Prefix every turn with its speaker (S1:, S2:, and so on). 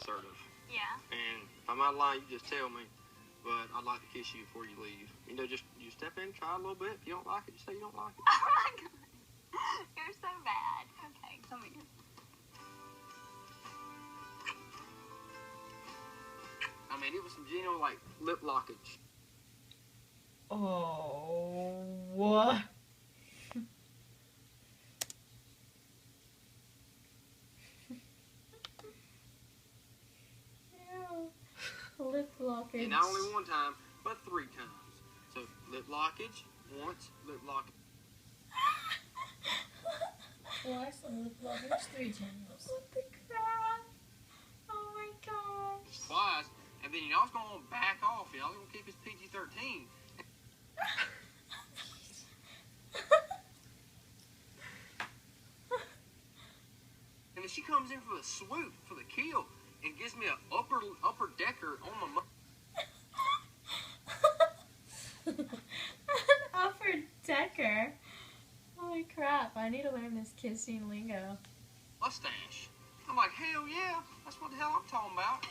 S1: assertive.
S2: Yeah.
S1: And if I'm out of line, you just tell me. But I'd like to kiss you before you leave. You know, just you step in, try a little bit. If you don't like it, just say you don't like it.
S2: Oh my god. You're so bad. Okay, come here.
S1: I mean, it was some genuine, like, lip lockage.
S3: Oh, what? Lip lockage.
S1: And not only one time, but 3 times. So, lip lockage, once, lip lockage.
S3: Twice, and lip lockage 3 times. What the crap? Oh my gosh.
S1: Twice, and then y'all's gonna back off. Y'all gonna keep his PG-13. And then she comes in for the swoop, for the kill, and gives me an upper decker on my
S3: An upper decker? Holy crap, I need to learn this kissing lingo.
S1: mustache. I'm like, hell yeah, that's what the hell I'm talking about.